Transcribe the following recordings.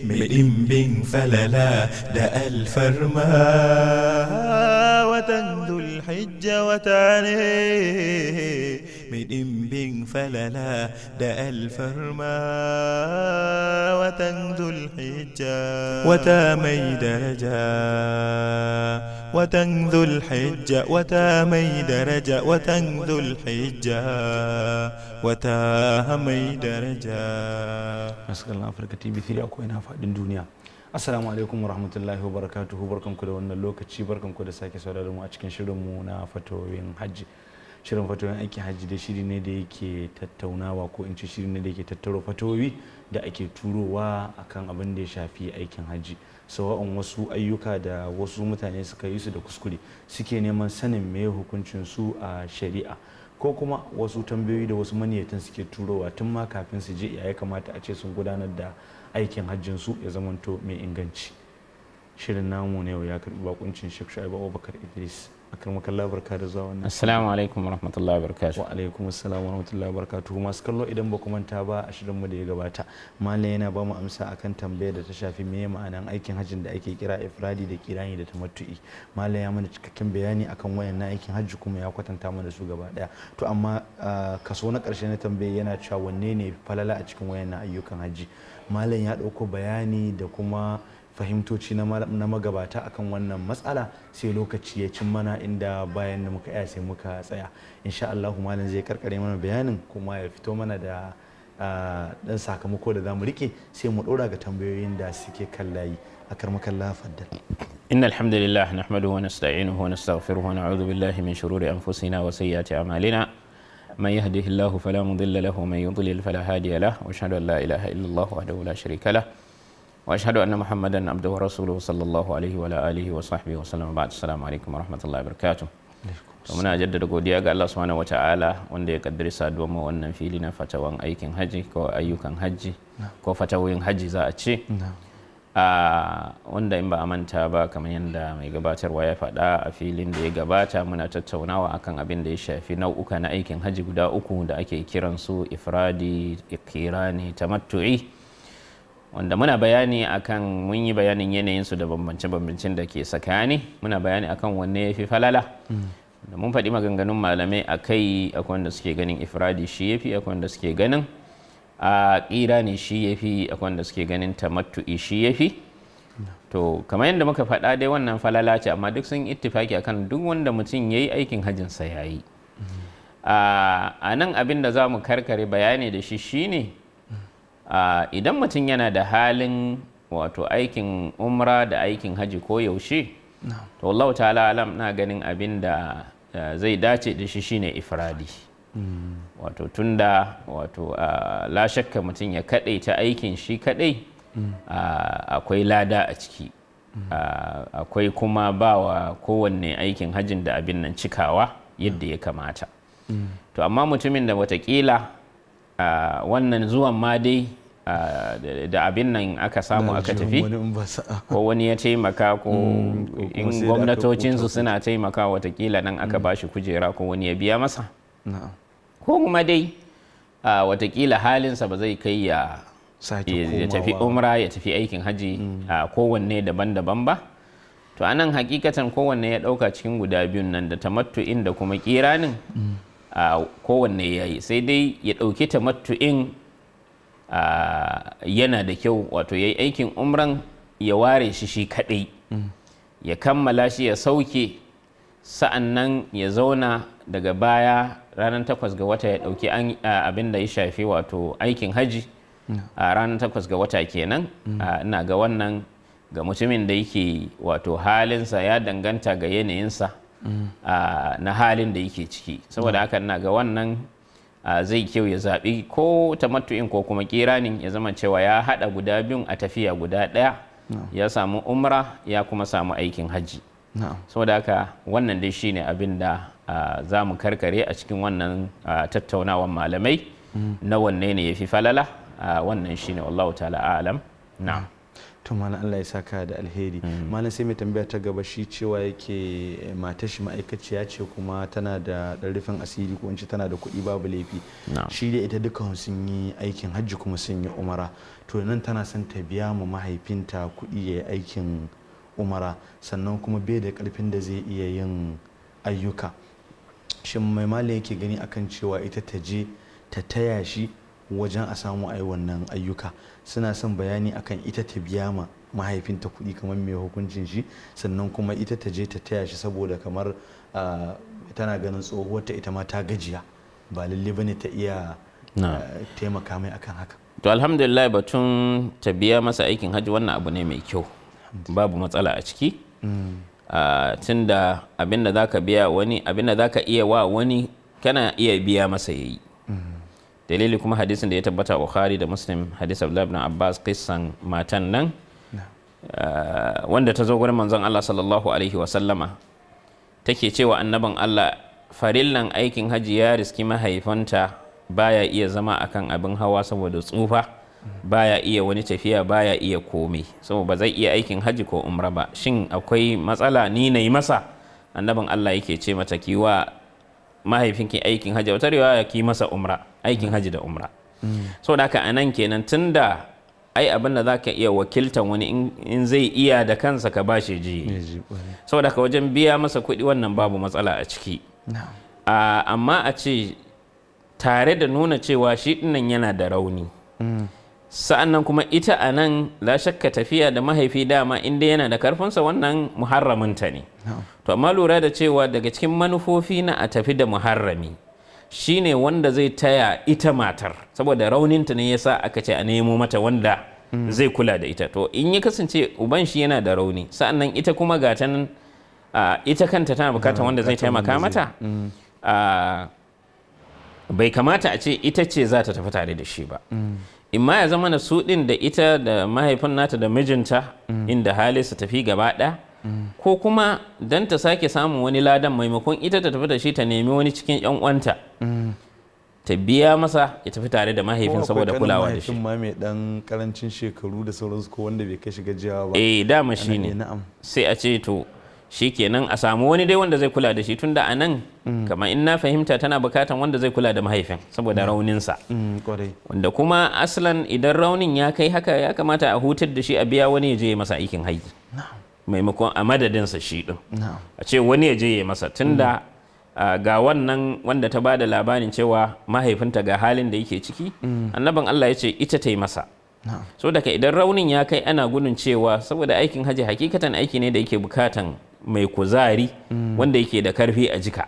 mai ɗimbin falala da alfarma. Watan Dhul-Hijja wata ne mai ɗimbin falala da alfarma. Watan Dhul-Hijja wata mai daraja. Watan Dhul-Hijja wata mai daraja. Watan Dhul-Hijja wata mai daraja. Masu Afirka TV3 akwai na faɗin duniya. Assalamu alaikum wa rahmatullahi wa barakatuhu. Barkanku da wannan lokaci, barkanku da sake sauraron mu a cikin shirinmu na Fatawowin Hajji. Shirin Fatawowin aikin Hajji da shiri ne da yake tattaunawa ko in ce shiri ne da yake tattaro fatawowi da ake turowa akan abin da ya shafi aikin Hajji. Sawa'un wasu ayyuka da wasu mutane suka yi su da kuskure suke neman sanin me hukuncin su a shari'a, ko kuma wasu tambayoyi da wasu maniyatan suke turowa tun ma kafin su je ya kamata a ce sun gudanar da aikin hajjin su ya zamanto mai inganci. Shirin namu ne yau ya karbi bakuncin Sheikh Shu'aibu Abubakar Idris. Akramakallah, barka da zuwa wannan. Assalamu alaikum warahmatullahi wabarakatuh. Wa alaikum assalam warahmatullahi wabarakatuh. Masu kallo, idan ba ku manta ba a shirin mu da ya gabata, Malam yana ba mu amsa akan tambayar da ta shafi me ma'anan aikin hajjin da ake kira ifradi da kirani da tamattu'i. Malam ya mana cikakken bayani akan wayannan aikin hajji kuma ya kwatanta mana su gaba daya. To amma kaso na karshe na tambayar yana cewa wanne ne falala a cikin wayannan ayyukan hajji. Malam ya dauko bayani da kuma fahimtoci na magabata akan wannan matsala, sai lokaci ya cin mana inda bayan da muka iya sai muka tsaya. Insha Allah malam zai karkare mana bayanin kuma ya fito mana da dan sakamako da zamu rike sai mu dora ga tambayoyin da suke kallayi. Akramakallah, faddal. Innal hamdalillah nahmaduhu wa nasta'inuhu wa nastaghfiruhu wa na'udhu billahi min shururi anfusina wa sayyiati a'malina. Man yahdihillahu fala mudilla lahu wa man yudlil fala hadiya lahu. Wa ashhadu an la ilaha illallah wahdahu la sharika lahu. وأشهد أن محمدا عبده ورسوله صلى الله عليه وعلى آله وصحبه وسلم. بعد السلام عليكم ورحمة الله وبركاته. muna jaddada godiya ga Allah subhanahu wataala wanda ya kaddari saduwar mu wannan fili na fatawan aikin haji ko ayyukan haji ko fatawoyin haji za a ce, wanda in ba a manta ba kamar yadda mai gabatarwa ya faɗa a filin da ya gabata, muna tattaunawa akan abin da ya shafi nau'uka na aikin haji guda uku da ake kiransu ifradi, kirani, tamattu'i, wanda muna bayani akan, mun yi bayanin yanayinsu da bambance-bambancin da ke tsakani. Muna bayani akan wanne ya fi falala, da mun faɗi maganganun malamai akai. Akwai wanda suke ganin ifradi shi ya fi, akwai wanda suke ganin ƙira ne shi ya fi, akwai wanda suke ganin tamattu'i shi ya fi. To kamar yadda muka faɗa dai wannan falala ce, amma duk sun ittifaki akan duk wanda mutum ya yi aikin hajjinsa ya yi. A nan abin da za mu karkare bayani da shi shine, idan mutum yana da halin wato aikin umra da aikin haji ko yaushe, to Allah ta'ala alam na ganin abin da zai dace da shi shine ifradi. Wato tunda wato la shakka mutum ya kadai ta aikin shi kadai, akwai lada a ciki, akwai kuma bawa kowanne aikin hajjin da abin nan cikawa yadda ya kamata. To amma mutumin da watakila wannan zuwan ma dai da abin nan aka samu aka tafi, ko wani ya taimaka, ko in gwamnatocinsu suna taimaka, watakila nan aka bashi kujera ko wani ya biya masa, ko kuma dai watakila halinsa ba zai kai ya tafi umra ya tafi aikin haji kowanne daban-daban ba. To anan hakikatan kowanne ya dauka cikin guda biyun nan, da tamattu'in da kuma kiranin, kowanne ya yi, sai dai ya ɗauki tamattu'in yana da kyau, wato ya yi aikin umran ya ware shi kaɗai, ya kammala shi ya sauke, sa'an nan ya zauna daga baya ranar 8 ga wata ya ɗauki abin da ya shafi wato aikin haji a ranar 8 ga wata kenan. Ina ga wannan ga mutumin da yake wato halinsa ya danganta ga yanayinsa na halin da yake ciki, saboda haka ina ga wannan zai kyau ya zaɓi ko tamattu'in ko kuma kiranin, ya zama cewa ya haɗa guda biyun a tafiya guda ɗaya, ya samu umra ya kuma samu aikin hajji. Saboda haka wannan dai shine abin da za mu karkare a cikin wannan tattaunawan malamai na wanne ne ya fi falala. Wannan shine wallahu ta'ala a'lam. Na'am. to malam Allah ya saka da alheri. Malam sai mai tambaya ta gaba shi cewa yake matar shi ma'aikaciya ce kuma tana da rufin asiri ko ince tana da kuɗi babu laifi, shi da ita dukkan sun yi aikin hajji kuma sun yi umara, to nan tana son ta biya ma mahaifinta kuɗi ya yi aikin umara sannan kuma bai da ƙarfin da zai iya yin ayyuka. Shin mai malam yake gani akan cewa ita ta je ta taya shi wajen a samu ai wannan ayyuka? Suna son bayani akan ita ta biya ma mahaifinta kuɗi kamar mai hukuncin shi, sannan kuma ita ta je ta taya shi saboda kamar tana ganin tsohuwarta ita ma ta gajiya, ba lalle bane ta iya taimaka mai akan haka. To alhamdulillah, batun ta biya masa aikin hajji wannan abu ne mai kyau, babu matsala a ciki. Tunda abinda zaka biya wani, abinda zaka iya wa wani kana iya biya masa yayi. Dalili kuma hadisin da ya tabbata Bukhari da Muslim, hadis Abdullah ibn Abbas, kissan matan nan wanda ta zo gurin manzon Allah sallallahu alaihi wa sallama take cewa annaban Allah farillan aikin haji ya riski mahaifanta, baya iya zama akan abin hawa saboda tsufa, baya iya wani tafiya, baya iya komai, saboda ba zai iya aikin haji ko umra ba. Shin akwai matsala ni nayi masa? Annaban Allah yake ce mata kiwa mahaifinki aikin haji, wata riwaya ki masa umra, aikin haji da umra. Saboda haka anan kenan tunda ai abin da zaka iya wakiltan wani in zai iya da kansa ka bashi ji, saboda haka wajen biya masa kuɗi wannan babu matsala a ciki. Amma a ce tare da nuna cewa shi dinnan yana da rauni, sa'annan kuma ita a nan la shakka tafiya da mahaifi dama inda yana da karfinsa wannan muharraminta ne. To amma lura da cewa daga cikin manufofi na a tafi da muharrami shine wanda zai taya ita matar, saboda rauninta ne yasa aka ce a nemo mata wanda zai kula da ita. To in ya kasance uban shi yana da rauni, sa'annan ita kuma gata nan ita kanta tana bukatar wanda zai taimaka mata, bai kamata a ce ita ce za ta tafi tare da shi ba. Imma ya zama na su ɗin da ita da mahaifin nata da mijinta inda hali su tafi gaba ɗaya, ko kuma don ta sake samun wani ladan maimakon ita ta tafi da shi ta nemi wani cikin yan uwanta ta biya masa ya tafi tare da mahaifin saboda kulawa da shi. Ko ma mai dan karancin shekaru da sauransu ko wanda bai kai shi gajiyawa ba. Dama shi ne sai a ce to shi kenan a samu wani dai wanda zai kula da shi, tunda a nan kamar in na fahimta tana bukatan wanda zai kula da mahaifin saboda rauninsa, wanda kuma aslan idan raunin ya kai haka ya kamata a hutar da shi a biya wani ya je ya masa aikin haji maimakon a madadinsa shi din, a ce wani ya je ya masa, tunda ga wannan wanda ta bada labarin cewa mahaifinta ga halin da yake ciki, annaban Allah ya ce ita ta yi masa. So daga idan raunin ya kai ana gudun cewa saboda aikin haji hakikatan aiki ne da yake bukatan mai kuzari wanda yake da karfi a jika,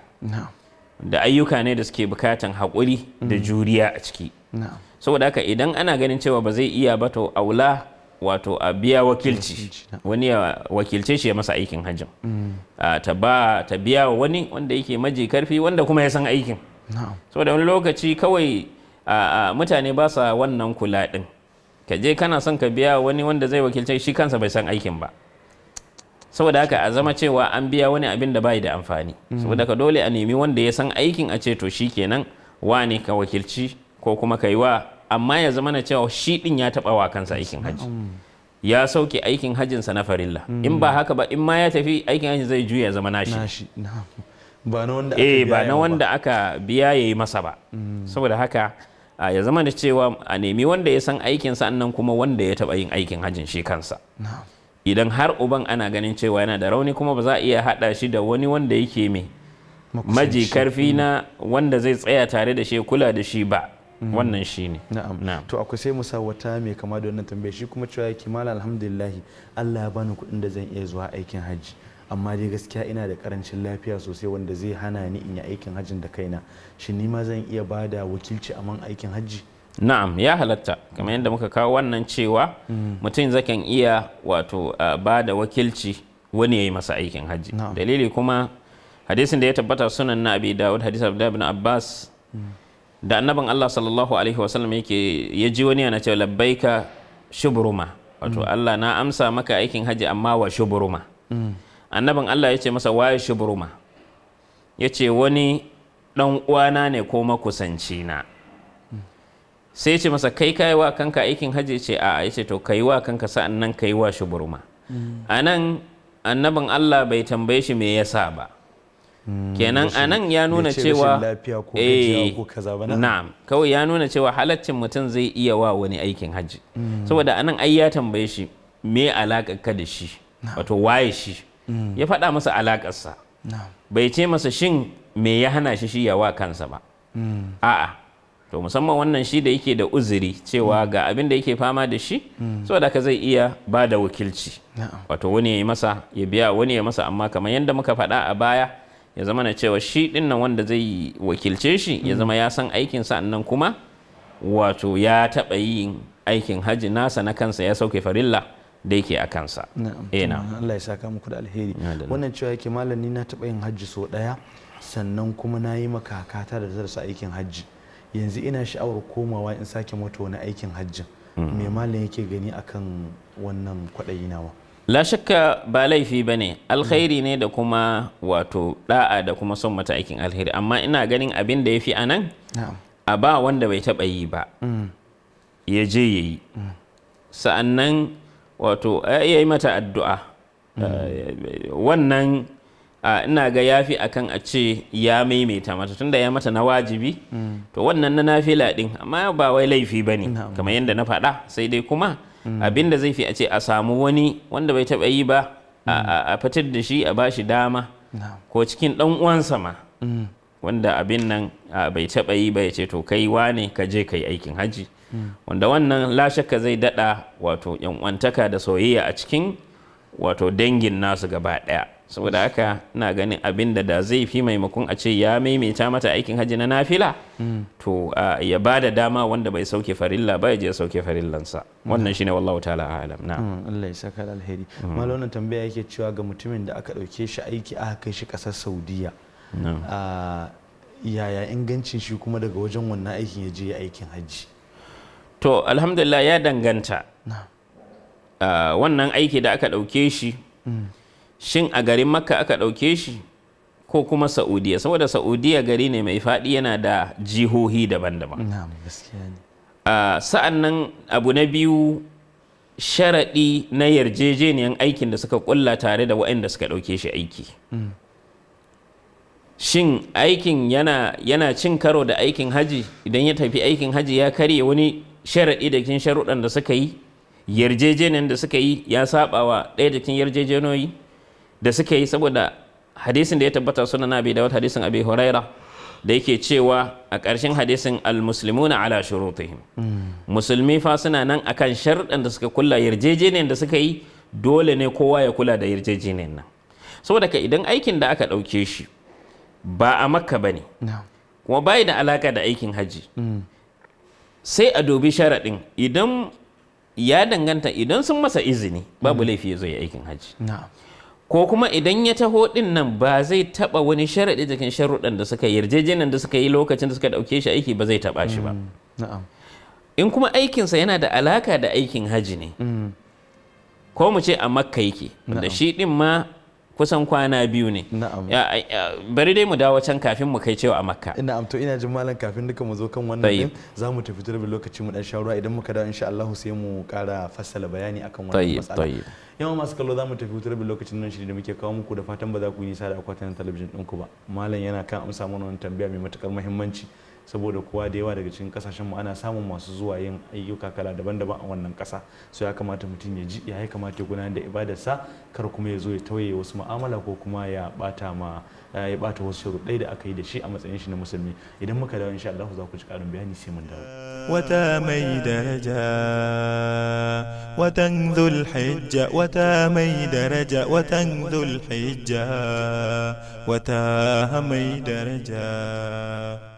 da ayyuka ne da suke bukatan haƙuri da juriya a ciki. Saboda haka idan ana ganin cewa ba zai iya ba, to aula wato a biya wakilci, wani ya wakilce shi ya masa aikin hajjin, ta biya wa wani wanda yake maji karfi wanda kuma ya san aikin. Saboda wani lokaci kawai mutane ba sa wannan kula din, ka je kana son ka biya wani wanda zai wakilce shi kansa bai san aikin ba, saboda haka a zama cewa an biya wani abin da bai da amfani. Saboda haka dole a nemi wanda ya san aikin a ce to shi kenan wani ka wakilci ko kuma ka yi wa, amma ya zama na cewa shi din ya taba wa kansa aikin hajji, ya sauke aikin hajjinsa na farilla. In ba haka ba, in ma ya tafi aikin hajji zai juya zama nashi, ba na wanda aka biya ya yi masa ba. Saboda haka ya zama da cewa a nemi wanda ya san aikin sannan kuma wanda ya taba yin aikin hajjin shi kansa. Idan har uban ana ganin cewa yana da rauni kuma ba za a iya hada shi da wani wanda yake mai maji karfi na wanda zai tsaya tare da shi kula da shi ba, wannan shi ne. To akwai sai musa wata mai kama da wannan tambaya, shi kuma cewa yake mala alhamdulillahi Allah ya bani kuɗin da zan iya zuwa aikin hajji, amma dai gaskiya ina da karancin lafiya sosai wanda zai hana ni in yi aikin hajjin da kaina, shi ni ma zan iya bada wakilci a man aikin hajji? Na'am, ya halatta, kamar yadda muka kawo wannan cewa mutum zakan iya wato ba da wakilci wani ya yi masa aikin hajji. Dalili kuma hadisin da ya tabbata sunan na Abi Dawud, hadis Abdullah ibn Abbas, da annaban Allah sallallahu alaihi wasallam yake ya ji wani yana cewa labbaika shubruma, wato Allah na amsa maka aikin hajji amma wa shubruma. Annaban Allah ya ce masa waye shubruma, ya ce wani dan uwana ne ko makusanci na. sai ce masa kai kai wa kanka aikin hajji, ce a ya ce to kai wa kanka sa'an nan kai wa shi burma. A nan annabin Allah bai tambaye shi me yasa ba, kenan a nan ya nuna cewa na'am, kawai ya nuna cewa halaccin mutum zai iya wa wani aikin hajji, saboda a nan ai ya tambaye shi me alaƙar ka da shi, wato waye shi, ya faɗa masa alaƙarsa, bai ce masa shin me ya hana shi ya wa kansa ba. A'a, to musamman wannan shi da yake da uzuri cewa ga abin da yake fama da shi, saboda ka zai iya ba da wakilci, wato wani ya yi masa, ya biya wani ya masa, amma kamar yadda muka faɗa a baya, ya zama na cewa shi ɗin nan wanda zai wakilce shi ya zama ya san aikin nan kuma wato ya taɓa yin aikin hajji nasa na kansa, ya sauke farilla da yake a kansa. Allah ya saka muku da alheri. Wannan cewa yake malam ni na taɓa yin hajji sau ɗaya, sannan kuma na yi makakata da zarsa aikin hajji, yanzu ina sha'awar komawa in sake mata wani aikin hajjin, me malam yake gani akan wannan kwaɗayi nawa? La shakka ba laifi ba ne, alkhairi ne da kuma wato da'a da kuma son mata aikin alheri, amma ina ganin abin da ya fi a nan a ba wanda bai taɓa yi ba ya je ya yi, sa'annan wato ya yi mata addu'a. Wannan ina ga yafi akan a ce ya maimaita mata, tunda ya mata na wajibi, to wannan na nafila din, amma ba wai laifi ba ne kamar yadda na faɗa, sai dai kuma abin da zai fi a ce a samu wani wanda bai taɓa yi ba a fitar da shi, a ba shi dama, ko cikin ɗan uwansa ma wanda abin nan bai taɓa yi ba, ya ce to kai wane ka je ka yi aikin hajji, wanda wannan la shakka zai daɗa wato yan'uwantaka da soyayya a cikin wato dangin nasu gaba ɗaya. Saboda haka ina ganin abin da zai fi maimakon a ce ya maimaita mata aikin hajji na nafila, to ya ba da dama wanda bai sauke farilla ba ya je sauke farillansa. Wannan shine wallahu ta'ala a'lam. Allah ya saka da alheri. Malam wannan tambaya yake cewa ga mutumin da aka dauke shi aiki aka kai shi kasar Saudiya, yaya ingancin shi kuma daga wajen wannan aikin ya je aikin hajji? To alhamdulillah ya danganta. Wannan aiki da aka dauke shi, shin a garin Makka aka ɗauke shi ko kuma Saudiya, saboda Saudiya gari ne mai faɗi, yana da jihohi daban-daban. Sa'an nan abu na biyu, sharaɗi na yarjejeniyan aikin da suka ƙulla tare da waɗanda suka ɗauke shi aiki. Shin aikin yana cin karo da aikin haji? Idan ya tafi aikin haji ya karye wani sharaɗi da cikin sharuɗan da suka yi, yarjejeniyan da suka yi ya saɓa wa ɗaya da cikin yarjejeniyoyi da suka yi, saboda hadisin da ya tabbata sunan Abi Dawud, hadisin Abi Huraira da yake cewa a ƙarshen hadisin al-muslimuna ala shurutihim, musulmi fa suna nan akan sharuɗan da suka kula, yarjejeniyar da suka yi dole ne kowa ya kula da yarjejeniyar nan. Saboda ka idan aikin da aka ɗauke shi ba a Makka bane kuma bai da alaka da aikin haji, sai a dubi sharaɗin, idan ya danganta, idan sun masa izini babu laifi ya zo ya aikin haji, ko kuma idan ya taho din nan ba zai taba wani sharaɗi cikin sharuɗan da suka yarjejenan da suka yi lokacin da suka ɗauke shi aiki, ba zai taba shi ba. In kuma aikinsa yana da alaka da aikin haji ne, ko mu ce a Makka yake, da shi din ma kusan kwana biyu ne. Bari dai mu dawo can kafin mu kai cewa a Makka. To ina jin malam kafin duka mu zo kan wannan din, za mu tafi da lokaci mu dan shawara, idan muka dawo insha Allah sai mu ƙara fassala bayani akan wannan matsala. Yawan masu kallo za mu tafi wutar bin lokacin nan shiri da muke kawo muku, da fatan ba za ku yi nisa da akwatin talabijin ɗinku ba. Malam yana kan amsa mana wani tambaya mai matukar muhimmanci, saboda kowa da yawa daga cikin kasashen mu ana samun masu zuwa yin ayyuka kala daban-daban a wannan ƙasa, so ya kamata mutum ya ji ya kamata ya gudanar da ibadarsa, kar kuma ya zo ya tauye wasu mu'amala ko kuma ya bata wasu sharuɗai da aka yi da shi a matsayin shi na musulmi. Idan muka dawo insha Allah za ku ji ƙarin bayani sai mun dawo. wata mai daraja watan dhulhijja, wata mai daraja watan dhulhijja, wata mai daraja.